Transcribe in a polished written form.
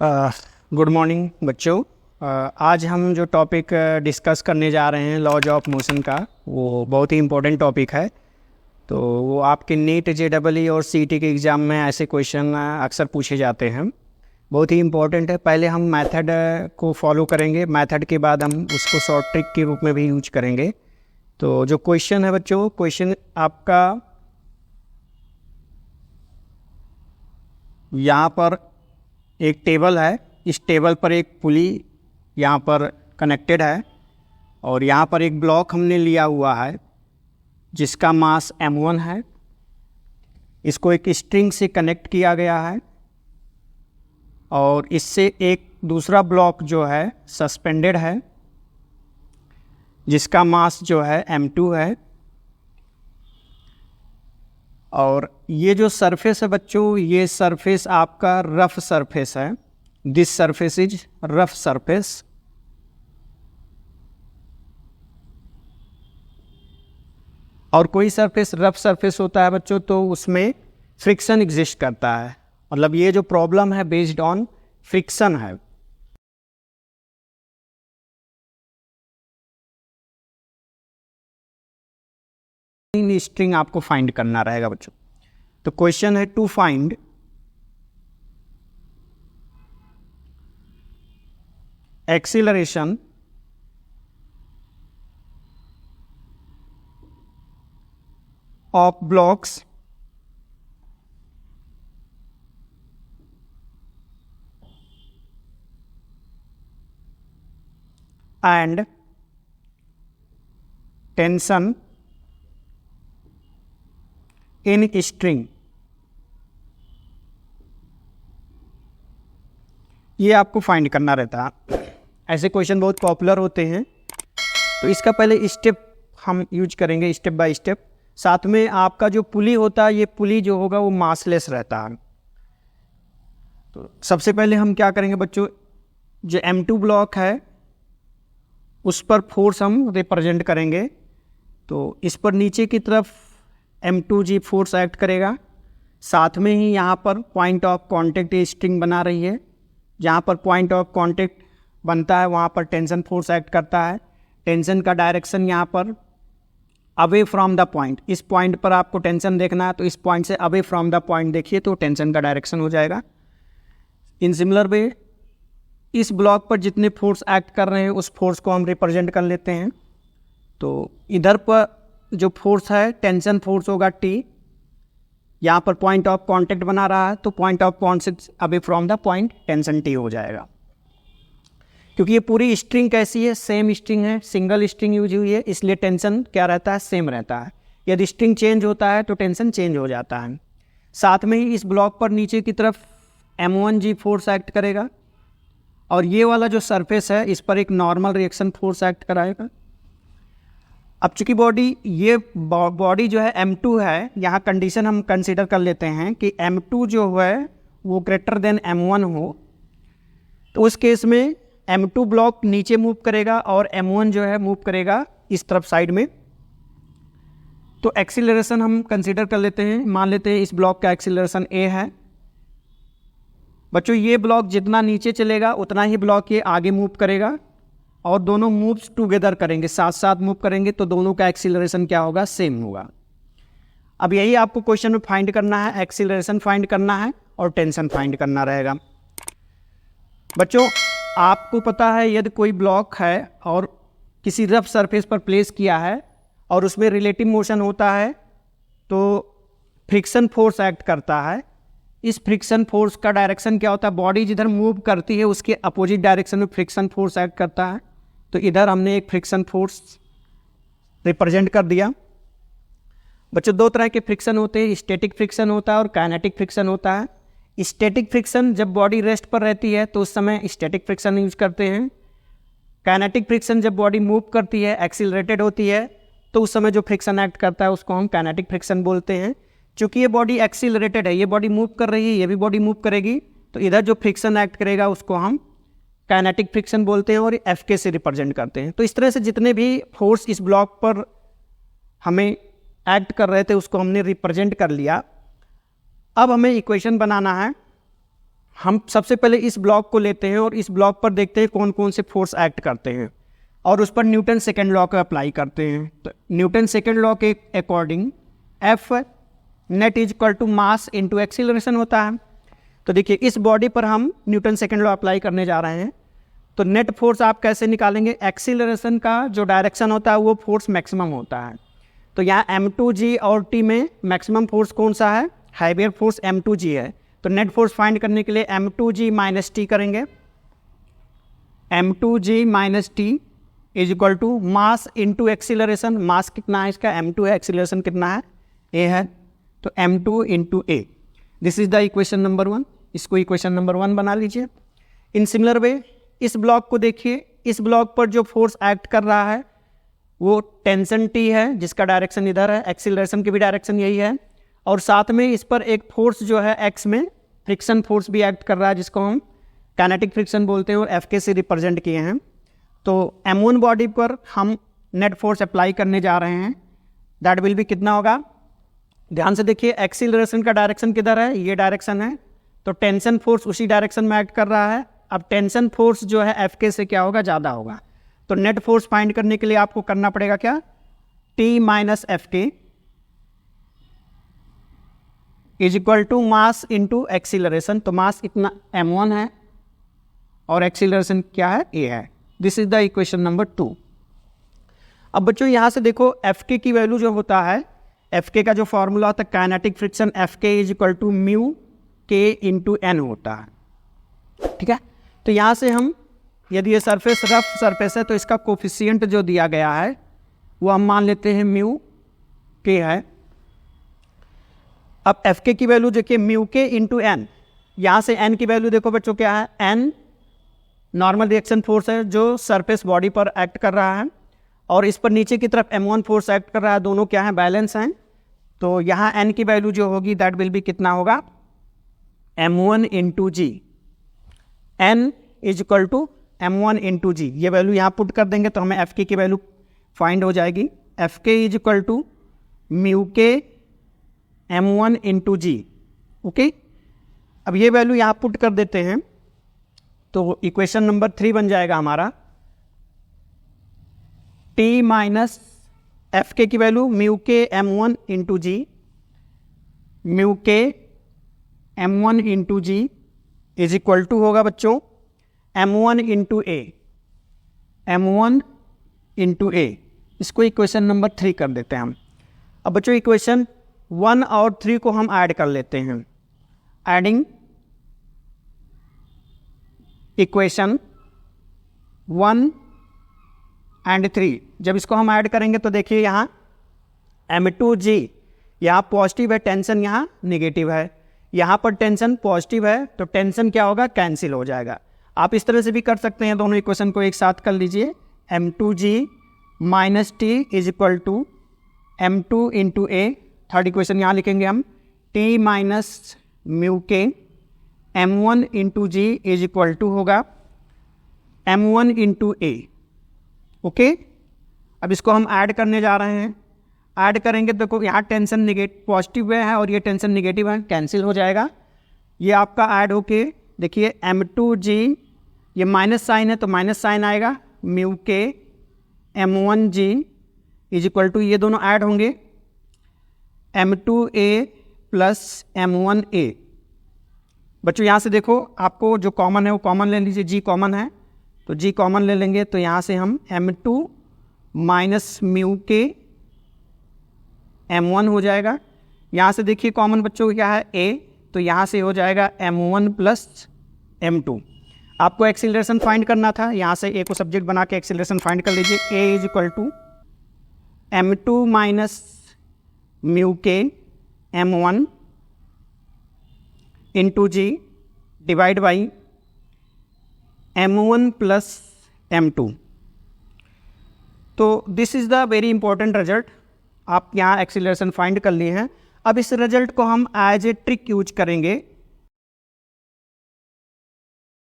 Good morning बच्चों। आज हम जो टॉपिक डिस्कस करने जा रहे हैं लॉज ऑफ मोशन का, वो बहुत ही इम्पोर्टेंट टॉपिक है। तो वो आपके नीट जेईई और सीईटी के एग्ज़ाम में ऐसे क्वेश्चन अक्सर पूछे जाते हैं, बहुत ही इम्पोर्टेंट है। पहले हम मेथड को फॉलो करेंगे, मेथड के बाद हम उसको शॉर्ट ट्रिक के रूप में भी यूज करेंगे। तो जो क्वेश्चन है बच्चों, क्वेश्चन आपका यहाँ पर एक टेबल है, इस टेबल पर एक पुली यहाँ पर कनेक्टेड है और यहाँ पर एक ब्लॉक हमने लिया हुआ है जिसका मास m1 है। इसको एक स्ट्रिंग से कनेक्ट किया गया है और इससे एक दूसरा ब्लॉक जो है सस्पेंडेड है जिसका मास जो है m2 है। और ये जो सरफेस है बच्चों, ये सरफेस आपका रफ सरफेस है। This surface is rough surface. और कोई सरफेस रफ सरफेस होता है बच्चों तो उसमें फ्रिक्शन एग्जिस्ट करता है, मतलब ये जो प्रॉब्लम है बेस्ड ऑन फ्रिक्शन है। स्ट्रिंग आपको फाइंड करना रहेगा बच्चों। तो क्वेश्चन है to find acceleration of blocks and tension in string. ये आपको फाइंड करना रहता है। ऐसे क्वेश्चन बहुत पॉपुलर होते हैं, तो इसका पहले स्टेप हम यूज करेंगे स्टेप बाय स्टेप। साथ में आपका जो पुली होता है, ये पुली जो होगा वो मासलेस रहता है। तो सबसे पहले हम क्या करेंगे बच्चों, जो m2 ब्लॉक है उस पर फोर्स हम रिप्रेजेंट करेंगे। तो इस पर नीचे की तरफ m2g फोर्स एक्ट करेगा। साथ में ही यहाँ पर पॉइंट ऑफ कांटेक्ट ये स्ट्रिंग बना रही है, जहाँ पर पॉइंट ऑफ कांटेक्ट बनता है वहाँ पर टेंशन फोर्स एक्ट करता है। टेंशन का डायरेक्शन यहाँ पर अवे फ्रॉम द पॉइंट, इस पॉइंट पर आपको टेंशन देखना है तो इस पॉइंट से अवे फ्रॉम द पॉइंट देखिए तो टेंशन का डायरेक्शन हो जाएगा। इन सिमिलर वे इस ब्लॉक पर जितने फोर्स एक्ट कर रहे हैं उस फोर्स को हम रिप्रेजेंट कर लेते हैं। तो इधर पर जो फोर्स है टेंशन फोर्स होगा T, यहाँ पर पॉइंट ऑफ कांटेक्ट बना रहा है तो point of contact away from the point tension T हो जाएगा। क्योंकि ये पूरी स्ट्रिंग कैसी है, सेम स्ट्रिंग है, सिंगल स्ट्रिंग यूज हुई है, इसलिए टेंशन क्या रहता है, सेम रहता है। यदि स्ट्रिंग चेंज होता है तो टेंशन चेंज हो जाता है। साथ में ही इस ब्लॉक पर नीचे की तरफ m1g फोर्स एक्ट करेगा और ये वाला जो सरफेस है इस पर एक नॉर्मल रिएक्शन फोर्स एक्ट कराएगा। अब चूंकि बॉडी जो है m2 है, यहाँ कंडीशन हम कंसीडर कर लेते हैं कि m2 जो है वो ग्रेटर देन m1 हो, तो उस केस में m2 ब्लॉक नीचे मूव करेगा और m1 जो है मूव करेगा इस तरफ साइड में। तो एक्सीलरेशन हम कंसीडर कर लेते हैं, मान लेते हैं इस ब्लॉक का एक्सीलरेशन a है। बच्चों ये ब्लॉक जितना नीचे चलेगा उतना ही ब्लॉक ये आगे मूव करेगा और दोनों मूव्स टुगेदर करेंगे, साथ साथ मूव करेंगे तो दोनों का एक्सीलरेशन क्या होगा, सेम होगा। अब यही आपको क्वेश्चन में फाइंड करना है, एक्सीलरेशन फाइंड करना है और टेंशन फाइंड करना रहेगा। बच्चों आपको पता है यदि कोई ब्लॉक है और किसी रफ सरफेस पर प्लेस किया है और उसमें रिलेटिव मोशन होता है तो फ्रिक्शन फोर्स एक्ट करता है। इस फ्रिक्शन फोर्स का डायरेक्शन क्या होता है, बॉडी जिधर मूव करती है उसके अपोजिट डायरेक्शन में फ्रिक्शन फोर्स एक्ट करता है। तो इधर हमने एक फ्रिक्शन फोर्स रिप्रेजेंट कर दिया। बच्चों दो तरह के फ्रिक्शन होते हैं, स्टैटिक फ्रिक्शन होता है और काइनेटिक फ्रिक्शन होता है। स्टैटिक फ्रिक्शन जब बॉडी रेस्ट पर रहती है तो उस समय स्टैटिक फ्रिक्शन यूज करते हैं। काइनेटिक फ्रिक्शन जब बॉडी मूव करती है, एक्सीलरेटेड होती है, तो उस समय जो फ्रिक्शन एक्ट करता है उसको हम काइनेटिक फ्रिक्शन बोलते हैं। चूंकि ये बॉडी एक्सीलरेटेड है, ये बॉडी मूव कर रही है, ये भी बॉडी मूव करेगी, तो इधर जो फ्रिक्शन एक्ट करेगा उसको हम काइनेटिक फ्रिक्शन बोलते हैं और Fk से रिप्रेजेंट करते हैं। तो इस तरह से जितने भी फोर्स इस ब्लॉक पर हमें एक्ट कर रहे थे उसको हमने रिप्रेजेंट कर लिया। अब हमें इक्वेशन बनाना है हम सबसे पहले इस ब्लॉक को लेते हैं और इस ब्लॉक पर देखते हैं कौन कौन से फोर्स एक्ट करते हैं और उस पर न्यूटन सेकेंड लॉ को अप्लाई करते हैं। तो न्यूटन सेकेंड लॉ के according F net is equal to mass into acceleration होता है। तो देखिए इस बॉडी पर हम न्यूटन सेकेंड लॉ अप्लाई करने जा रहे हैं। तो नेट फोर्स आप कैसे निकालेंगे, एक्सीलरेशन का जो डायरेक्शन होता है वो फोर्स मैक्सिमम होता है। तो यहाँ m2g और t में मैक्सिमम फोर्स कौन सा है, हाईवेयर फोर्स m2g है। तो नेट फोर्स फाइंड करने के लिए m2g माइनस टी करेंगे। m2g minus T is equal to mass into acceleration. Mass कितना है इसका, m2 है, एक्सीलरेशन कितना है, a है, तो m2 into A. This is the equation number 1। इसको इक्वेशन नंबर 1 बना लीजिए। इन सिमिलर वे इस ब्लॉक को देखिए, इस ब्लॉक पर जो फोर्स एक्ट कर रहा है वो टेंशन टी है जिसका डायरेक्शन इधर है, एक्सीलरेशन की भी डायरेक्शन यही है, और साथ में इस पर एक फोर्स जो है एक्स में फ्रिक्शन फोर्स भी एक्ट कर रहा है जिसको हम काइनेटिक फ्रिक्शन बोलते हैं और एफ के से रिप्रेजेंट किए हैं। तो m1 बॉडी पर हम नेट फोर्स अप्लाई करने जा रहे हैं। दैट विल बी कितना होगा, ध्यान से देखिए एक्सीलरेशन का डायरेक्शन किधर है, ये डायरेक्शन है, तो टेंशन फोर्स उसी डायरेक्शन में एक्ट कर रहा है। अब टेंशन फोर्स जो है एफ के से क्या होगा, ज़्यादा होगा। तो नेट फोर्स फाइंड करने के लिए आपको करना पड़ेगा क्या, T minus F K is equal to mass into acceleration. तो मास इतना m1 है और एक्सीलरेशन क्या है, a है। This is the equation number 2। अब बच्चों यहाँ से देखो एफ के की वैल्यू जो होता है, एफ के का जो फॉर्मूला होता है kinetic friction F K is equal to mu के इंटू एन होता है, ठीक है। तो यहाँ से हम यदि ये सरफेस रफ सरफेस है तो इसका कोफिशिएंट जो दिया गया है वो हम मान लेते हैं म्यू के है। अब एफ के की वैल्यू देखिए म्यू के इंटू एन, यहाँ से एन की वैल्यू देखो बच्चों क्या है, एन नॉर्मल रिएक्शन फोर्स है जो सरफेस बॉडी पर एक्ट कर रहा है और इस पर नीचे की तरफ m1 फोर्स एक्ट कर रहा है, दोनों क्या है, बैलेंस हैं। तो यहाँ n की वैल्यू जो होगी दैट विल बी कितना होगा, m1 into G. n is equal to m1 into G, ये वैल्यू यहाँ पुट कर देंगे तो हमें एफ के की वैल्यू फाइंड हो जाएगी। F K is equal to mu K m1 into ji, okay. अब ये वैल्यू यहाँ पुट कर देते हैं तो इक्वेशन नंबर 3 बन जाएगा हमारा, t माइनस एफ के की value mu K m1 into ji, mu K m1 into G is equal to होगा बच्चों m1 इंटू ए, m1 इंटू ए। इसको इक्वेशन नंबर 3 कर देते हैं हम। अब बच्चों इक्वेशन 1 और 3 को हम ऐड कर लेते हैं। एडिंग इक्वेशन 1 एंड 3, जब इसको हम ऐड करेंगे तो देखिए यहाँ m2g यहाँ पॉजिटिव है, टेंशन यहाँ नेगेटिव है, यहाँ पर टेंशन पॉजिटिव है तो टेंशन क्या होगा, कैंसिल हो जाएगा। आप इस तरह से भी कर सकते हैं, दोनों इक्वेशन को एक साथ कर लीजिए। m2g minus T is equal to m2 into A. Third equation यहाँ लिखेंगे हम, t minus mu K m1 into G is equal to होगा m1 इंटू ए, ओके। अब इसको हम ऐड करने जा रहे हैं। ऐड करेंगे तो देखो यहाँ टेंशन नेगेटिव पॉजिटिव है और ये टेंशन नेगेटिव है, कैंसिल हो जाएगा। ये आपका ऐड होके देखिए m2g, ये माइनस साइन है तो माइनस साइन आएगा, म्यू के m1g इज इक्वल टू, ये दोनों ऐड होंगे m2a प्लस m1a। बच्चों यहाँ से देखो आपको जो कॉमन है वो कॉमन ले लीजिए, g कॉमन है तो g कॉमन ले लेंगे तो यहाँ से हम m2 minus mu K m1 हो जाएगा। यहाँ से देखिए कॉमन बच्चों क्या है a, तो यहाँ से हो जाएगा m1 प्लस m2। आपको एक्सीलरेशन फाइंड करना था, यहाँ से a को सब्जेक्ट बना के एक्सीलरेशन फाइंड कर लीजिए। a is equal to m2 minus mu K m1 into G divide by m1 plus m2। तो this is the very important result. आप यहाँ एक्सीलरेशन फाइंड कर लिए हैं। अब इस रिजल्ट को हम एज ए ट्रिक यूज करेंगे